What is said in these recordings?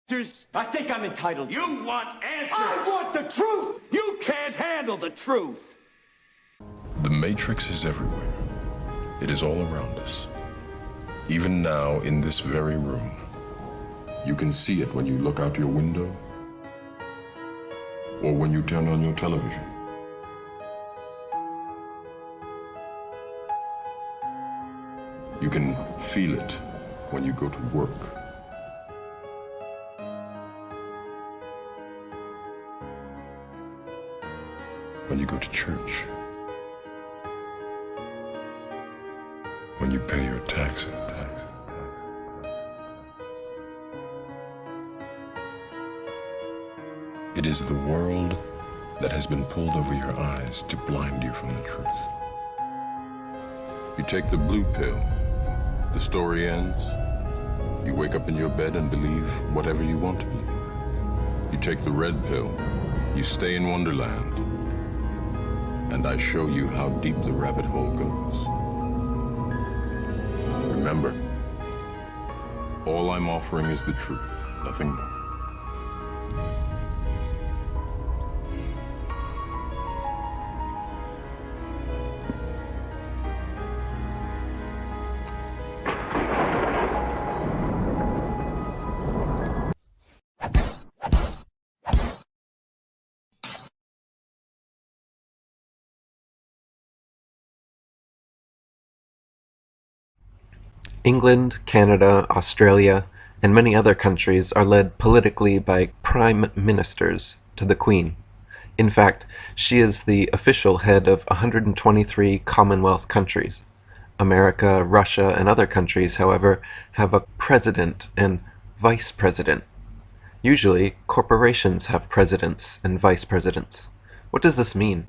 I think I'm entitled. You want answers! I want the truth! You can't handle the truth! The Matrix is everywhere. It is all around us. Even now, in this very room. You can see it when you look out your window or when you turn on your television. You can feel it when you go to work. When you go to church. When you pay your taxes. It is the world that has been pulled over your eyes to blind you from the truth. You take the blue pill, the story ends. You wake up in your bed and believe whatever you want to believe. You take the red pill, you stay in Wonderland, and I show you how deep the rabbit hole goes. Remember, all I'm offering is the truth, nothing more. England, Canada, Australia, and many other countries are led politically by prime ministers to the Queen. In fact, she is the official head of 123 Commonwealth countries. America, Russia, and other countries, however, have a president and vice president. Usually, corporations have presidents and vice presidents. What does this mean?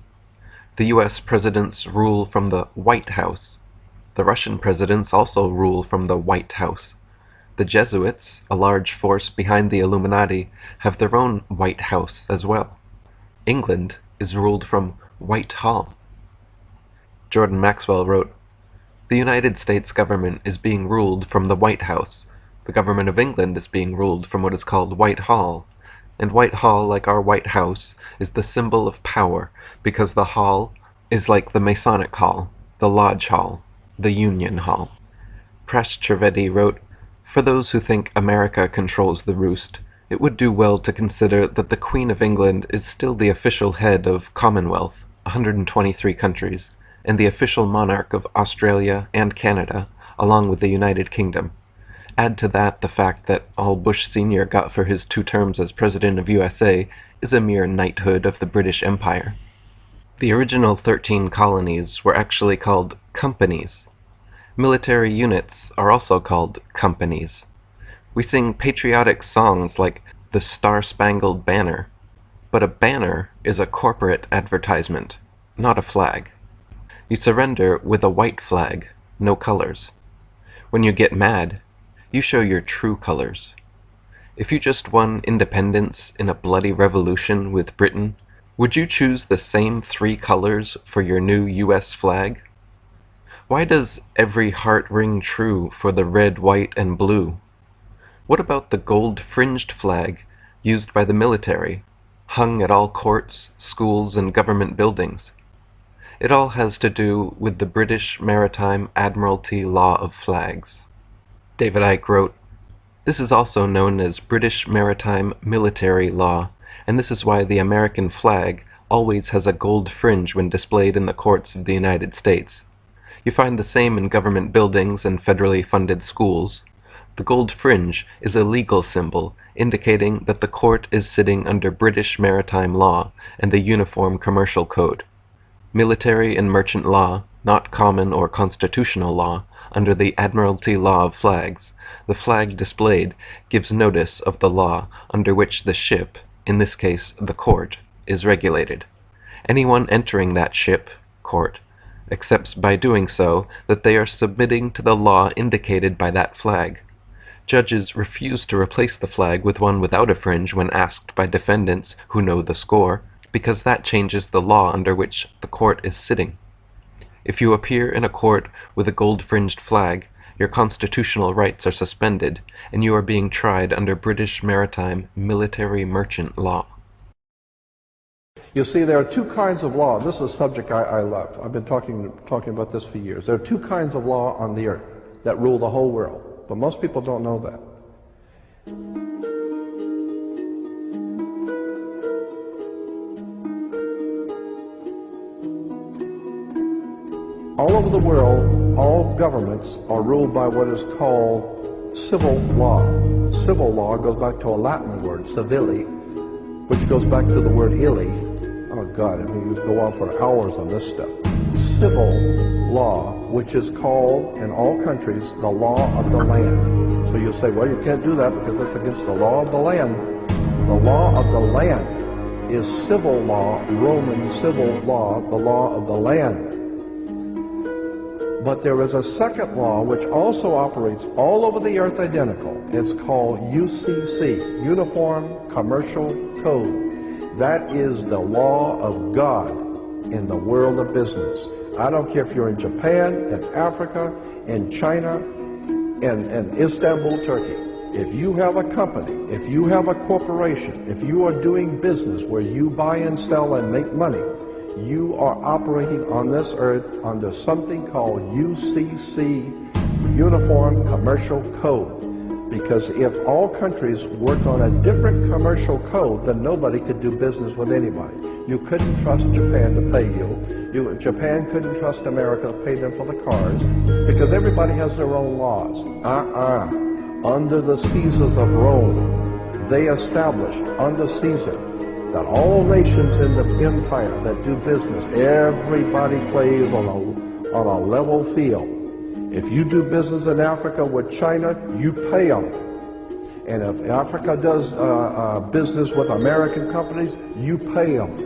The US presidents rule from the White House. The Russian presidents also rule from the White House. The Jesuits, a large force behind the Illuminati, have their own White House as well. England is ruled from Whitehall. Jordan Maxwell wrote, "The United States government is being ruled from the White House. The government of England is being ruled from what is called Whitehall. And Whitehall, like our White House, is the symbol of power, because the hall is like the Masonic Hall, the Lodge Hall, the Union Hall." Press Trivedi wrote, "For those who think America controls the roost, it would do well to consider that the Queen of England is still the official head of Commonwealth, 123 countries, and the official monarch of Australia and Canada, along with the United Kingdom. Add to that the fact that all Bush Sr. got for his 2 terms as President of USA is a mere knighthood of the British Empire." The original 13 colonies were actually called companies. Military units are also called companies. We sing patriotic songs like the Star-Spangled Banner, but a banner is a corporate advertisement, not a flag. You surrender with a white flag, no colors. When you get mad, you show your true colors. If you just won independence in a bloody revolution with Britain, would you choose the same 3 colors for your new US flag? Why does every heart ring true for the red, white, and blue? What about the gold-fringed flag used by the military, hung at all courts, schools, and government buildings? It all has to do with the British Maritime Admiralty Law of Flags. David Icke wrote, "This is also known as British Maritime Military Law, and this is why the American flag always has a gold fringe when displayed in the courts of the United States. You find the same in government buildings and federally funded schools. The gold fringe is a legal symbol indicating that the court is sitting under British maritime law and the Uniform Commercial Code. Military and merchant law, not common or constitutional law, under the Admiralty Law of Flags, the flag displayed gives notice of the law under which the ship, in this case the court, is regulated. Anyone entering that ship, court, accepts by doing so that they are submitting to the law indicated by that flag. Judges refuse to replace the flag with one without a fringe when asked by defendants who know the score, because that changes the law under which the court is sitting. If you appear in a court with a gold-fringed flag, Your constitutional rights are suspended, and you are being tried under British maritime military merchant law. You see, there are two kinds of law. This is a subject I love. I've been talking about this for years. There are two kinds of law on the earth that rule the whole world, but most people don't know that. All over the world, all governments are ruled by what is called civil law. Civil law goes back to a Latin word, civili, which goes back to the word illy. Oh God, I mean, you could go on for hours on this stuff. Civil law, which is called in all countries the law of the land. So you'll say, well, you can't do that because that's against the law of the land. The law of the land is civil law, Roman civil law, the law of the land. But there is a second law which also operates all over the earth identical. It's called UCC, Uniform Commercial Code. That is the law of God in the world of business. I don't care if you're in Japan, in Africa, in China, in Istanbul, Turkey. If you have a company, if you have a corporation, if you are doing business where you buy and sell and make money, you are operating on this earth under something called UCC, Uniform Commercial Code. Because if all countries worked on a different commercial code, then nobody could do business with anybody. You couldn't trust Japan to pay you. Japan couldn't trust America to pay them for the cars, because everybody has their own laws. Under the Caesars of Rome, they established under Caesar that all nations in the empire that do business, everybody plays on a level field. If you do business in Africa with China, you pay them. And if Africa does business with American companies, you pay them.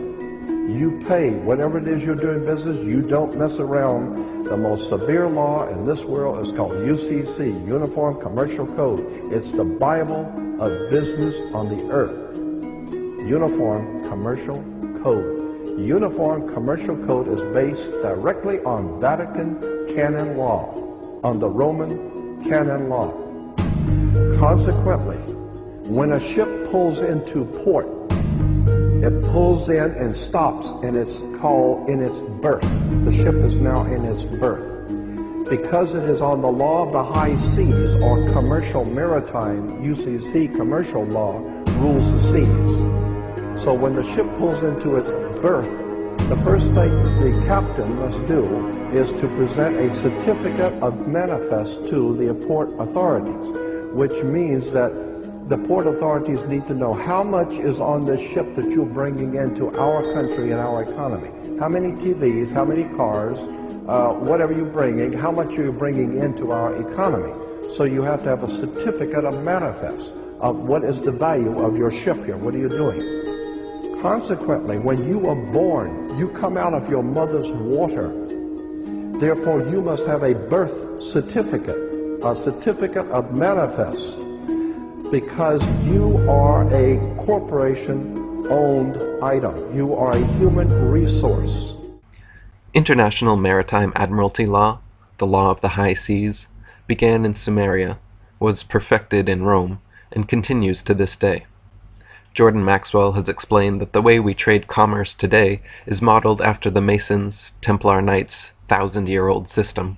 You pay. Whatever it is you're doing business, you don't mess around. The most severe law in this world is called UCC, Uniform Commercial Code. It's the Bible of business on the earth. Uniform Commercial Code. Uniform Commercial Code is based directly on Vatican canon law, on the Roman canon law. Consequently, when a ship pulls into port, it pulls in and stops, and it's called in its berth. The ship is now in its berth. Because it is on the law of the high seas, or commercial maritime, UCC commercial law, rules the seas. So when the ship pulls into its berth, the first thing the captain must do is to present a certificate of manifest to the port authorities, which means that the port authorities need to know how much is on this ship that you're bringing into our country and our economy. How many TVs, how many cars, whatever you're bringing, how much are you bringing into our economy. So you have to have a certificate of manifest of what is the value of your ship here. What are you doing? Consequently, when you are born, you come out of your mother's water. Therefore, you must have a birth certificate, a certificate of manifest, because you are a corporation-owned item. You are a human resource. International Maritime Admiralty Law, the law of the high seas, began in Sumeria, was perfected in Rome, and continues to this day. Jordan Maxwell has explained that the way we trade commerce today is modeled after the Masons, Templar Knights' 1,000-year-old system.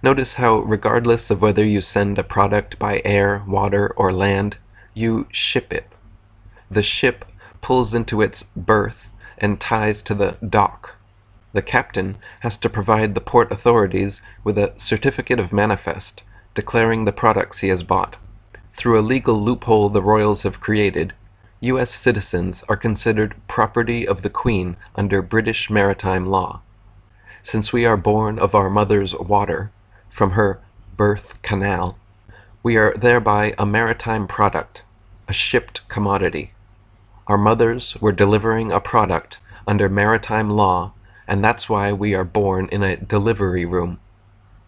Notice how, regardless of whether you send a product by air, water, or land, you ship it. The ship pulls into its berth and ties to the dock. The captain has to provide the port authorities with a certificate of manifest, declaring the products he has bought. Through a legal loophole the royals have created, U.S. citizens are considered property of the Queen under British maritime law. Since we are born of our mother's water, from her birth canal, we are thereby a maritime product, a shipped commodity. Our mothers were delivering a product under maritime law, and that's why we are born in a delivery room.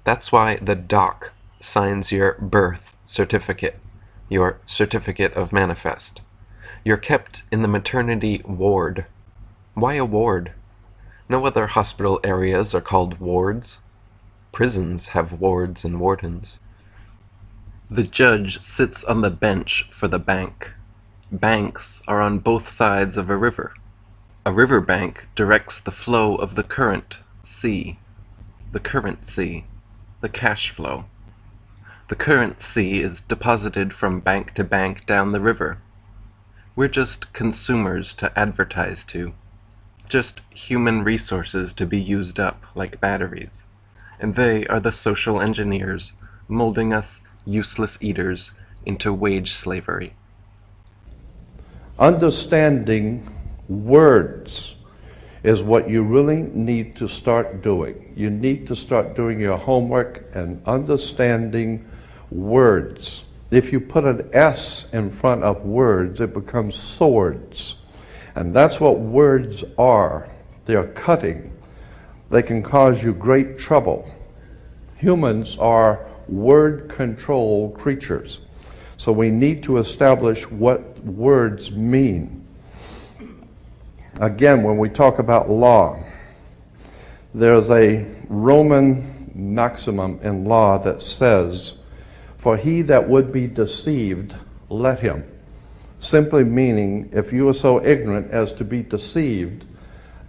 That's why the dock signs your birth certificate, your certificate of manifest. You're kept in the maternity ward. Why a ward? No other hospital areas are called wards. Prisons have wards and wardens. The judge sits on the bench for the bank. Banks are on both sides of a river. A river bank directs the flow of the current, C, the currency, the cash flow. The currency is deposited from bank to bank down the river. We're just consumers to advertise to, just human resources to be used up like batteries. And they are the social engineers molding us useless eaters into wage slavery. Understanding words is what you really need to start doing. You need to start doing your homework and understanding words. If you put an S in front of words, it becomes swords. And that's what words are. They're cutting. They can cause you great trouble. Humans are word control creatures. So we need to establish what words mean. Again, when we talk about law, there's a Roman maximum in law that says, "For he that would be deceived, let him." Simply meaning, if you are so ignorant as to be deceived,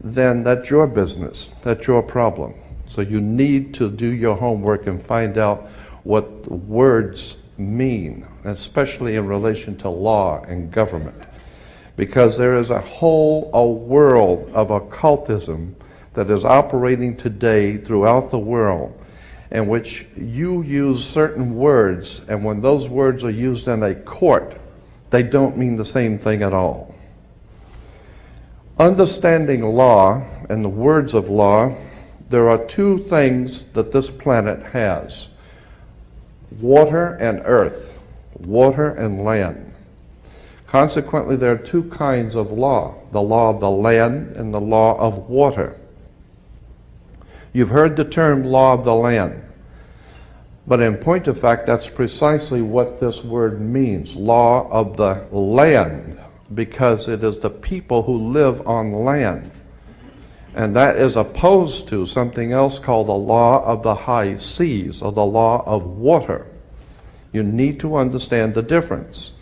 then that's your business, that's your problem. So you need to do your homework and find out what words mean, especially in relation to law and government. Because there is a world of occultism that is operating today throughout the world, in which you use certain words, and when those words are used in a court, they don't mean the same thing at all. Understanding law and the words of law, there are two things that this planet has: water and earth, water and land. Consequently, there are two kinds of law: the law of the land and the law of water. You've heard the term law of the land, but in point of fact, that's precisely what this word means, law of the land, because it is the people who live on land. And that is opposed to something else called the law of the high seas, or the law of water. You need to understand the difference.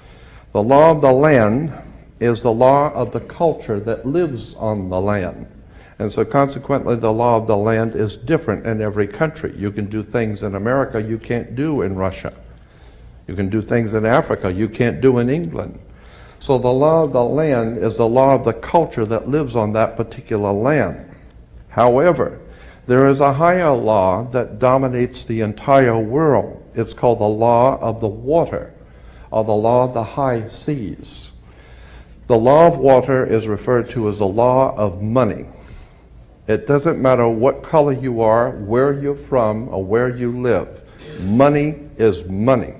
The law of the land is the law of the culture that lives on the land. And so consequently, the law of the land is different in every country. You can do things in America you can't do in Russia. You can do things in Africa you can't do in England. So the law of the land is the law of the culture that lives on that particular land. However, there is a higher law that dominates the entire world. It's called the law of the water, or the law of the high seas. The law of water is referred to as the law of money. It doesn't matter what color you are, where you're from, or where you live. Money is money.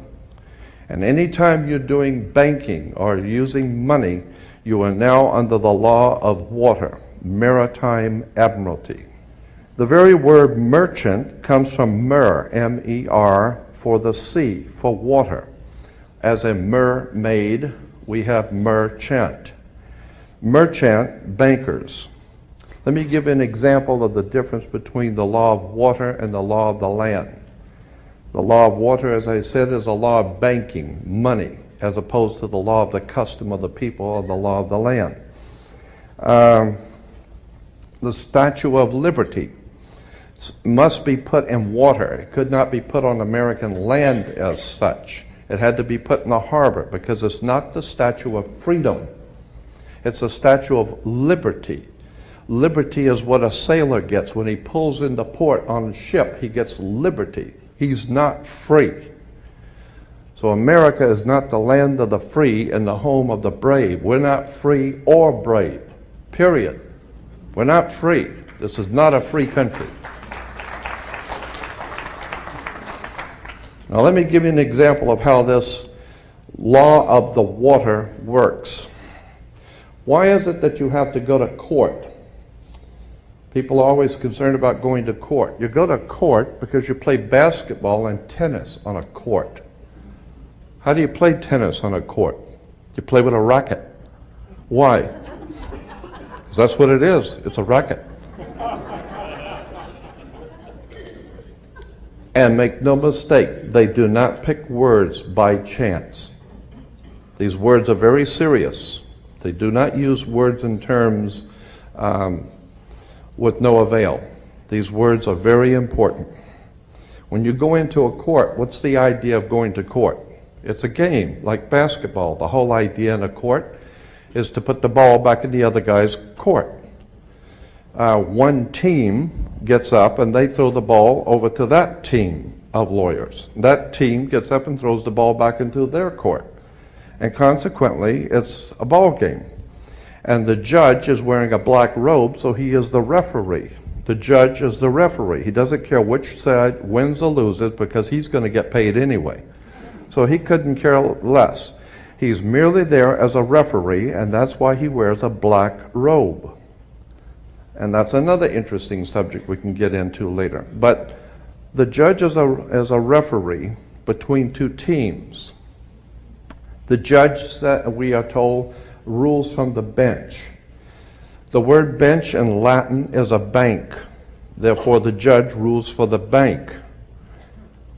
And anytime you're doing banking or using money, you are now under the law of water, maritime admiralty. The very word merchant comes from mer, M-E-R, for the sea, for water. As a mermaid, we have merchant. Merchant, bankers. Let me give an example of the difference between the law of water and the law of the land. The law of water, as I said, is a law of banking, money, as opposed to the law of the custom of the people or the law of the land. The Statue of Liberty must be put in water. It could not be put on American land as such. It had to be put in the harbor, because it's not the statue of freedom. It's a statue of liberty. Liberty is what a sailor gets when he pulls into port on a ship. He gets liberty. He's not free. So America is not the land of the free and the home of the brave. We're not free or brave, period. We're not free. This is not a free country. Now let me give you an example of how this law of the water works. Why is it that you have to go to court? People are always concerned about going to court. You go to court because you play basketball and tennis on a court. How do you play tennis on a court? You play with a racket. Why? Because that's what it is. It's a racket. And make no mistake, they do not pick words by chance. These words are very serious. They do not use words and terms with no avail. These words are very important. When you go into a court, what's the idea of going to court? It's a game, like basketball. The whole idea in a court is to put the ball back in the other guy's court. One team gets up and they throw the ball over to that team of lawyers. That team gets up and throws the ball back into their court. And consequently, it's a ball game. And the judge is wearing a black robe, so he is the referee. The judge is the referee. He doesn't care which side wins or loses because he's going to get paid anyway. So he couldn't care less. He's merely there as a referee, and that's why he wears a black robe. And that's another interesting subject we can get into later. But the judge is a referee between two teams. The judge, we are told, rules from the bench. The word bench in Latin is a bank. Therefore, the judge rules for the bank.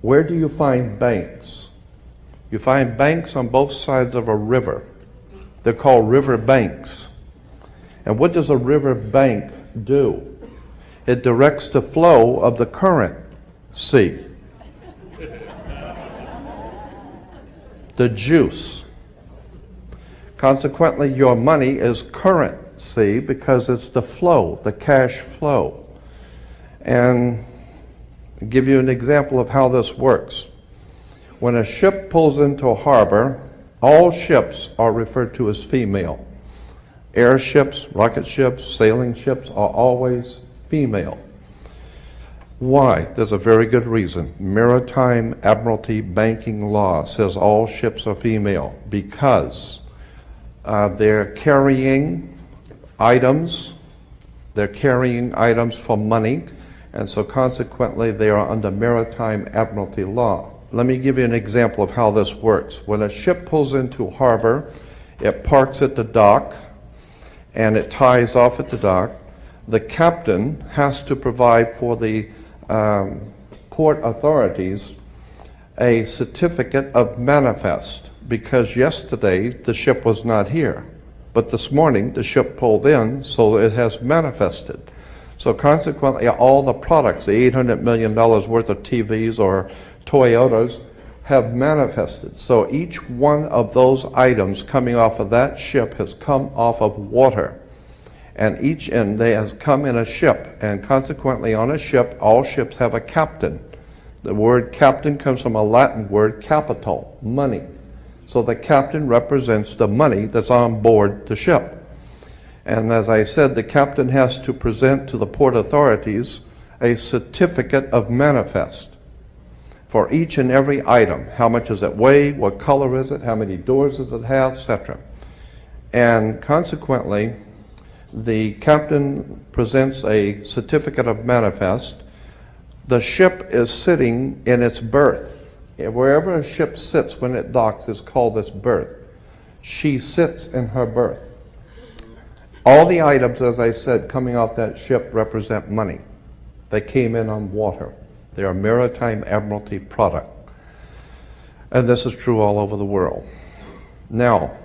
Where do you find banks? You find banks on both sides of a river. They're called river banks. And what does a river bank do? It directs the flow of the current sea. The juice. Consequently, your money is currency because it's the flow, the cash flow. And I'll give you an example of how this works. When a ship pulls into a harbor, all ships are referred to as female. Airships, rocket ships, sailing ships are always female. Why? There's a very good reason. Maritime Admiralty banking law says all ships are female because they're carrying items for money, and so consequently they are under Maritime Admiralty law. Let me give you an example of how this works. When a ship pulls into harbor, it parks at the dock, and it ties off at the dock. The captain has to provide for the port authorities a certificate of manifest, because yesterday the ship was not here, but this morning the ship pulled in, so it has manifested. So consequently, all the products, the $800 million worth of TVs or Toyotas, have manifested. So each one of those items coming off of that ship has come off of water. And they has come in a ship, and consequently on a ship, all ships have a captain. The word captain comes from a Latin word capital, money. So the captain represents the money that's on board the ship. And as I said, the captain has to present to the port authorities a certificate of manifest for each and every item. How much does it weigh? What color is it? How many doors does it have? Etc. And consequently, the captain presents a certificate of manifest. The ship is sitting in its berth. Wherever a ship sits when it docks is called its berth. She sits in her berth. All the items, as I said, coming off that ship represent money. They came in on water. They are Maritime Admiralty product. And this is true all over the world. Now,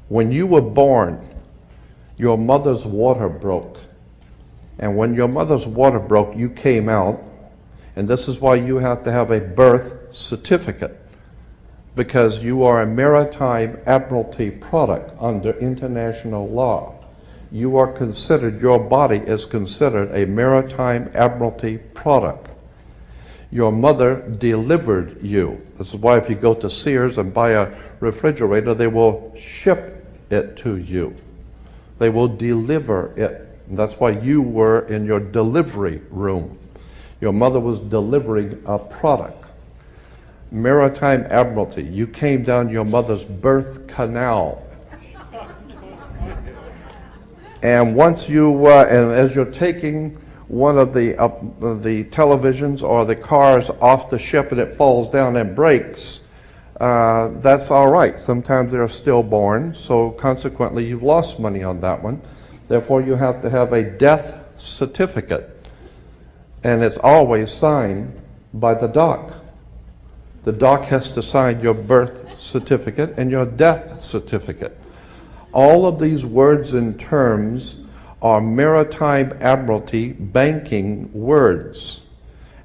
when you were born, your mother's water broke. And when your mother's water broke, you came out. And this is why you have to have a birth certificate, because you are a Maritime Admiralty product under international law. You are considered, your body is considered a Maritime Admiralty product. Your mother delivered you. This is why if you go to Sears and buy a refrigerator, they will ship it to you. They will deliver it. And that's why you were in your delivery room. Your mother was delivering a product. Maritime Admiralty, you came down your mother's birth canal. And once you, and as you're taking one of the televisions or the cars off the ship and it falls down and breaks, that's all right. Sometimes they're stillborn, so consequently you've lost money on that one. Therefore you have to have a death certificate. And it's always signed By the doc. The doc has to sign your birth certificate and your death certificate. All of these words and terms are maritime admiralty banking words.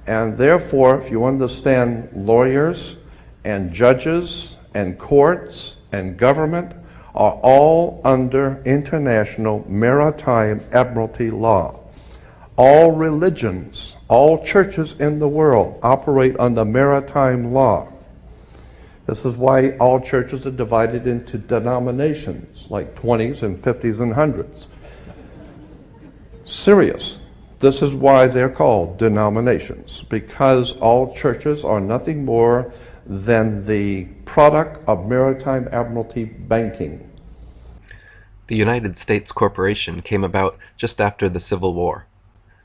And therefore, if you understand lawyers and judges and courts and government are all under international maritime admiralty law. All religions, all churches in the world operate under maritime law. This is why all churches are divided into denominations, like 20s and 50s and 100s. Serious. This is why they're called denominations, because all churches are nothing more than the product of maritime admiralty banking. The United States Corporation came about just after the Civil War.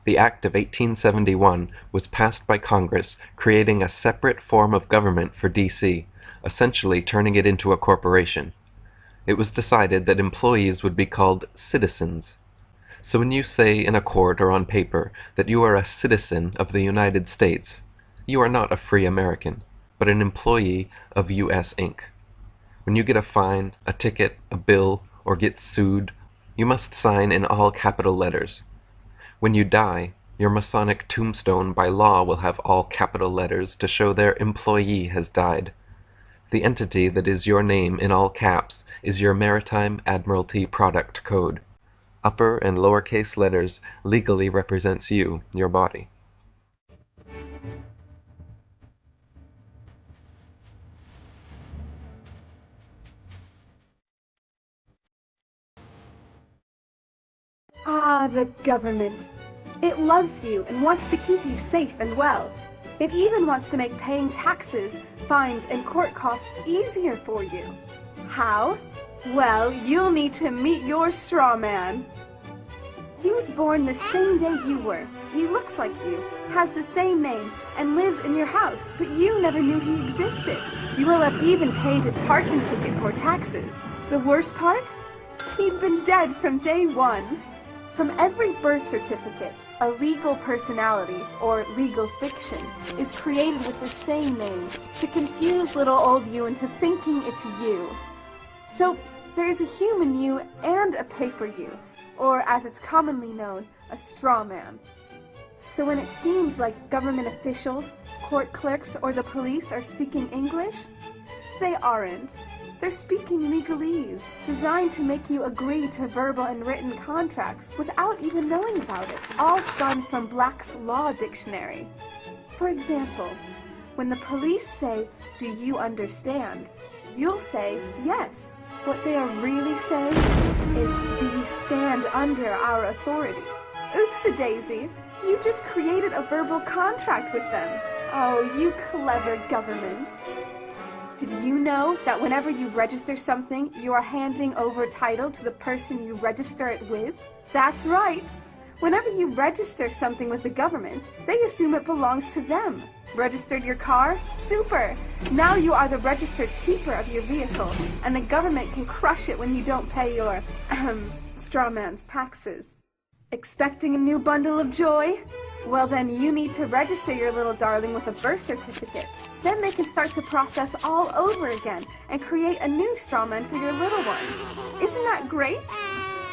The Act of 1871 was passed by Congress, creating a separate form of government for D.C., essentially turning it into a corporation. It was decided that employees would be called citizens. So when you say in a court or on paper that you are a citizen of the United States, you are not a free American, but an employee of U.S. Inc. When you get a fine, a ticket, a bill, or get sued, you must sign in all capital letters. When you die, your Masonic tombstone by law will have all capital letters to show their employee has died. The entity that is your name in all caps is your Maritime Admiralty Product Code. Upper and lowercase letters legally represents you, your body. Ah, the government. It loves you and wants to keep you safe and well. It even wants to make paying taxes, fines, and court costs easier for you. How? Well, you'll need to meet your straw man. He was born the same day you were. He looks like you, has the same name, and lives in your house, but you never knew he existed. You will have even paid his parking tickets or taxes. The worst part? He's been dead from day one. From every birth certificate, a legal personality, or legal fiction, is created with the same name to confuse little old you into thinking it's you. So, there's a human you and a paper you, or as it's commonly known, a straw man. So when it seems like government officials, court clerks, or the police are speaking English, they aren't. They're speaking legalese, designed to make you agree to verbal and written contracts without even knowing about it, all spun from Black's Law Dictionary. For example, when the police say, "Do you understand?" you'll say, "Yes." What they are really saying is, "Do you stand under our authority?" Oops-a-daisy, you just created a verbal contract with them. Oh, you clever government. Did you know that whenever you register something, you are handing over title to the person you register it with? That's right. Whenever you register something with the government, they assume it belongs to them. Registered your car? Super! Now you are the registered keeper of your vehicle, and the government can crush it when you don't pay your, straw man's taxes. Expecting a new bundle of joy? Well, then you need to register your little darling with a birth certificate. Then they can start the process all over again and create a new straw man for your little one. Isn't that great?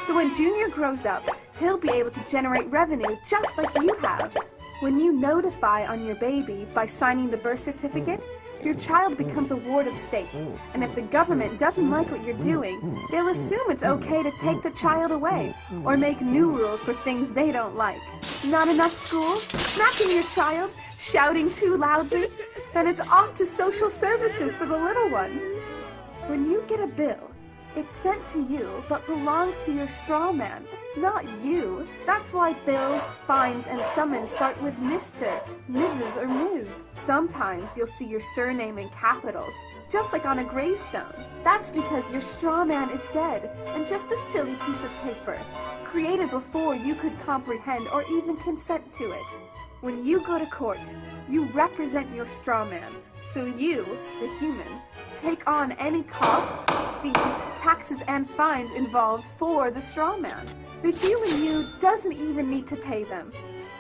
So when Junior grows up, he'll be able to generate revenue just like you have. When you notify on your baby by signing the birth certificate, your child becomes a ward of state, and if the government doesn't like what you're doing, they'll assume it's okay to take the child away, or make new rules for things they don't like. Not enough school? Smacking your child? Shouting too loudly? Then it's off to social services for the little one. When you get a bill, it's sent to you, but belongs to your straw man, not you. That's why bills, fines, and summons start with Mr., Mrs., or Ms. Sometimes you'll see your surname in capitals, just like on a gravestone. That's because your straw man is dead, and just a silly piece of paper, created before you could comprehend or even consent to it. When you go to court, you represent your straw man, so you, the human, take on any costs, fees, taxes, and fines involved for the straw man. The human you doesn't even need to pay them.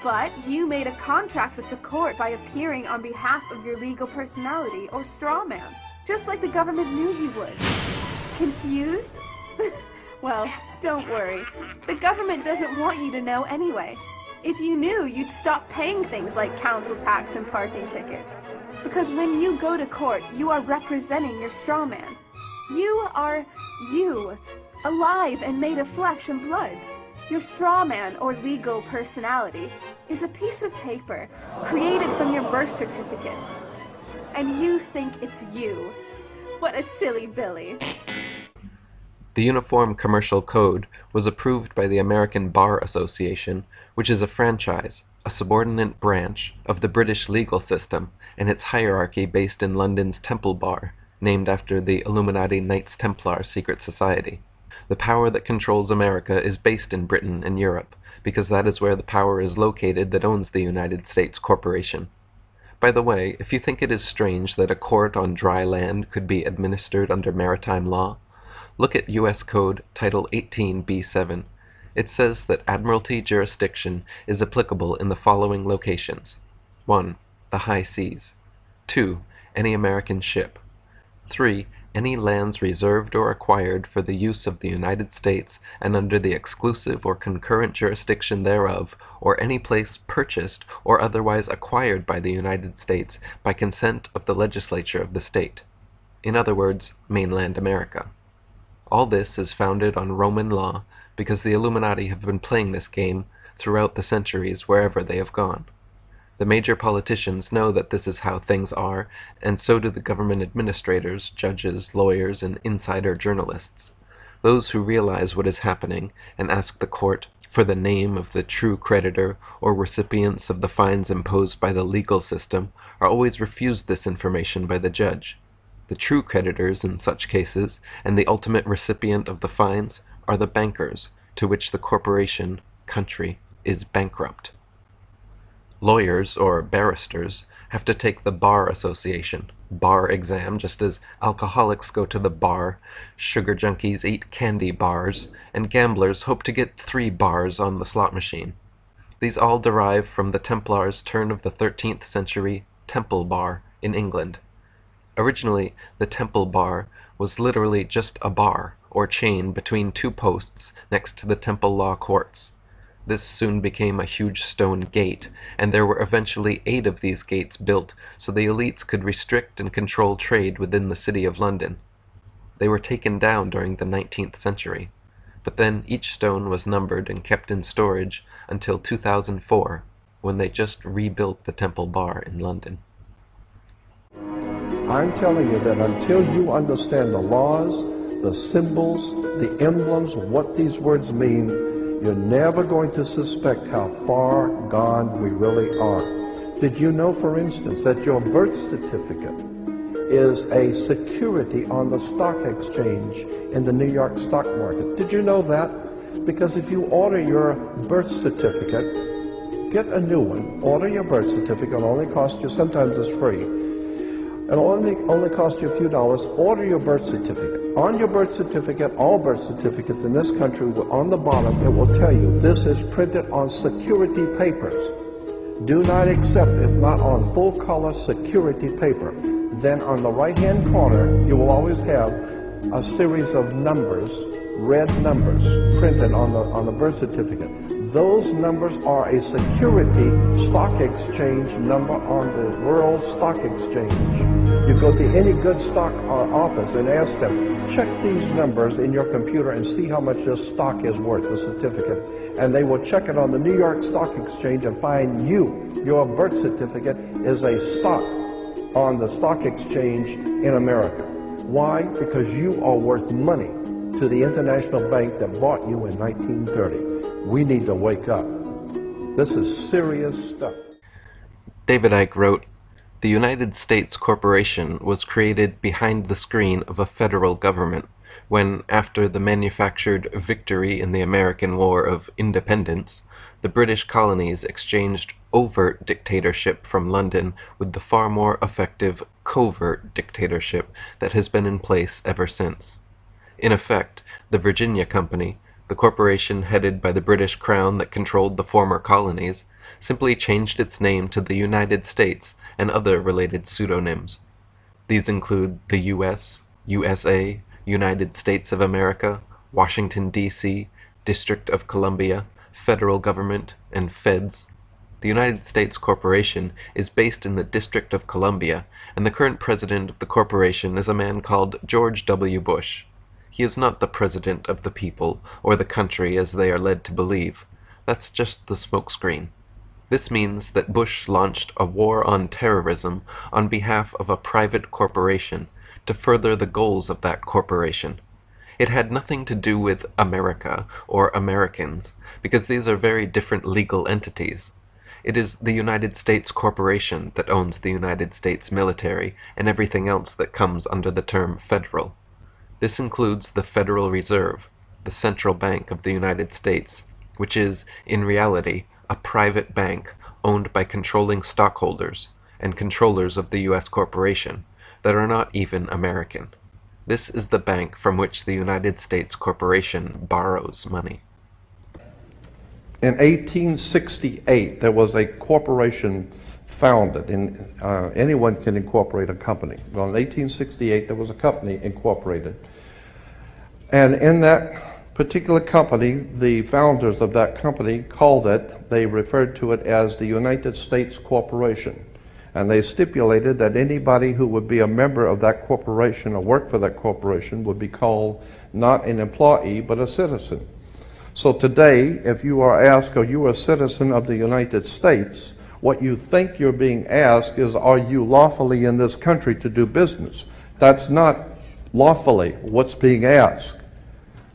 But you made a contract with the court by appearing on behalf of your legal personality, or straw man, just like the government knew you would. Confused? Well, don't worry. The government doesn't want you to know anyway. If you knew, you'd stop paying things like council tax and parking tickets. Because when you go to court, you are representing your straw man. You are you, alive and made of flesh and blood. Your straw man, or legal personality, is a piece of paper created from your birth certificate. And you think it's you. What a silly Billy. The Uniform Commercial Code was approved by the American Bar Association, which is a franchise, a subordinate branch of the British legal system, and its hierarchy based in London's Temple Bar, named after the Illuminati Knights Templar secret society. The power that controls America is based in Britain and Europe, because that is where the power is located that owns the United States corporation. By the way, if you think it is strange that a court on dry land could be administered under maritime law, look at U.S. Code Title 18b7. It says that admiralty jurisdiction is applicable in the following locations. 1. The high seas. 2. Any American ship. 3. Any lands reserved or acquired for the use of the United States and under the exclusive or concurrent jurisdiction thereof, or any place purchased or otherwise acquired by the United States by consent of the legislature of the state. In other words, mainland America. All this is founded on Roman law because the Illuminati have been playing this game throughout the centuries wherever they have gone. The major politicians know that this is how things are, and so do the government administrators, judges, lawyers, and insider journalists. Those who realize what is happening and ask the court for the name of the true creditor or recipients of the fines imposed by the legal system are always refused this information by the judge. The true creditors in such cases, and the ultimate recipient of the fines, are the bankers, to which the corporation, country, is bankrupt. Lawyers, or barristers, have to take the Bar Association bar exam just as alcoholics go to the bar, sugar junkies eat candy bars, and gamblers hope to get 3 bars on the slot machine. These all derive from the Templars' turn of the 13th century Temple Bar in England. Originally, the Temple Bar was literally just a bar, or chain between 2 posts next to the Temple Law Courts. This soon became a huge stone gate, and there were eventually 8 of these gates built so the elites could restrict and control trade within the city of London. They were taken down during the 19th century, but then each stone was numbered and kept in storage until 2004, when they just rebuilt the Temple Bar in London. I'm telling you that until you understand the laws, the symbols, the emblems, what these words mean, you're never going to suspect how far gone we really are. Did you know, for instance, that your birth certificate is a security on the stock exchange in the New York stock market? Did you know that? Because if you order your birth certificate, get a new one, order your birth certificate, it'll only cost you, sometimes it's free, it'll only cost you a few dollars. Order your birth certificate. On your birth certificate, all birth certificates in this country, on the bottom, it will tell you this is printed on security papers. Do not accept it not on full-color security paper. Then on the right-hand corner, you will always have a series of numbers, red numbers, printed on the birth certificate. Those numbers are a security stock exchange number on the World Stock Exchange. You go to any good stock office and ask them, check these numbers in your computer and see how much this stock is worth, the certificate. And they will check it on the New York Stock Exchange and find your birth certificate is a stock on the stock exchange in America. Why? Because you are worth money to the international bank that bought you in 1930. We need to wake up. This is serious stuff. David Icke wrote, "The United States corporation was created behind the screen of a federal government when, after the manufactured victory in the American War of Independence, the British colonies exchanged overt dictatorship from London with the far more effective covert dictatorship that has been in place ever since. In effect, the Virginia Company, the corporation headed by the British Crown that controlled the former colonies, simply changed its name to the United States and other related pseudonyms. These include the U.S., USA, United States of America, Washington, D.C., District of Columbia, Federal Government, and Feds. The United States Corporation is based in the District of Columbia, and the current president of the corporation is a man called George W. Bush. He is not the president of the people, or the country as they are led to believe. That's just the smokescreen. This means that Bush launched a war on terrorism on behalf of a private corporation to further the goals of that corporation. It had nothing to do with America or Americans, because these are very different legal entities. It is the United States Corporation that owns the United States military and everything else that comes under the term federal. This includes the Federal Reserve, the central bank of the United States, which is, in reality, a private bank owned by controlling stockholders and controllers of the U.S. corporation that are not even American. This is the bank from which the United States Corporation borrows money. In 1868, there was a corporation founded. Anyone can incorporate a company. Well, in 1868, there was a company incorporated. And in that particular company, the founders of that company they referred to it as the United States Corporation. And they stipulated that anybody who would be a member of that corporation or work for that corporation would be called not an employee, but a citizen. So today, if you are asked, are you a citizen of the United States, what you think you're being asked is, are you lawfully in this country to do business? That's not lawfully what's being asked.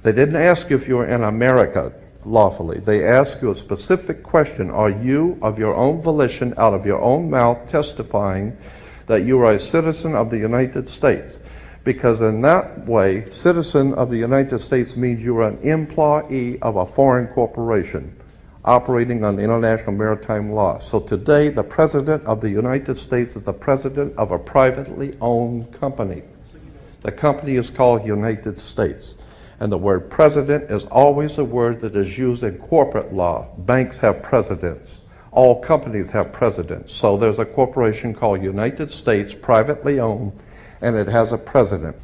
They didn't ask you if you were in America lawfully. They asked you a specific question. Are you, of your own volition, out of your own mouth, testifying that you are a citizen of the United States? Because in that way, citizen of the United States means you are an employee of a foreign corporation operating on international maritime law. So today, the President of the United States is the President of a privately owned company. The company is called United States. And the word president is always a word that is used in corporate law. Banks have presidents. All companies have presidents. So there's a corporation called United States, privately owned, and it has a president.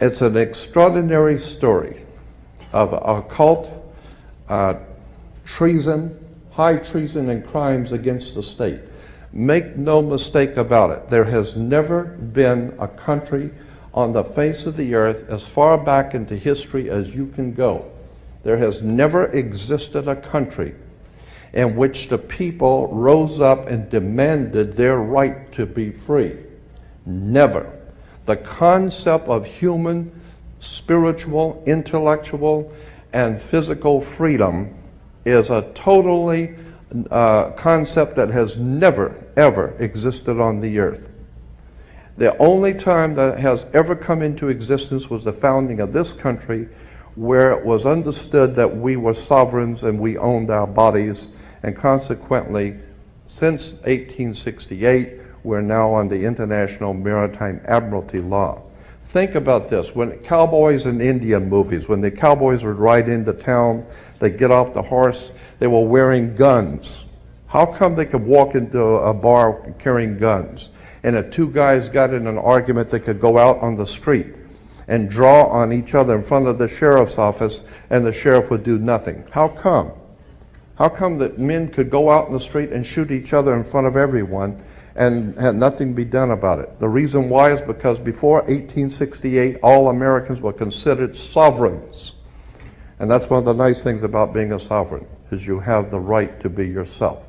It's an extraordinary story of occult treason, high treason, and crimes against the state. Make no mistake about it. There has never been a country on the face of the earth, as far back into history as you can go, there has never existed a country in which the people rose up and demanded their right to be free. Never. The concept of human, spiritual, intellectual, and physical freedom is a totally concept that has never, ever existed on the earth. The only time that has ever come into existence was the founding of this country, where it was understood that we were sovereigns and we owned our bodies, and consequently, since 1868, we're now on the International Maritime Admiralty Law. Think about this. When cowboys in Indian movies, when the cowboys would ride into town, they'd get off the horse, they were wearing guns. How come they could walk into a bar carrying guns? And if two guys got in an argument, they could go out on the street and draw on each other in front of the sheriff's office, and the sheriff would do nothing. How come? How come that men could go out in the street and shoot each other in front of everyone and had nothing be done about it? The reason why is because before 1868, all Americans were considered sovereigns. And that's one of the nice things about being a sovereign, is you have the right to be yourself.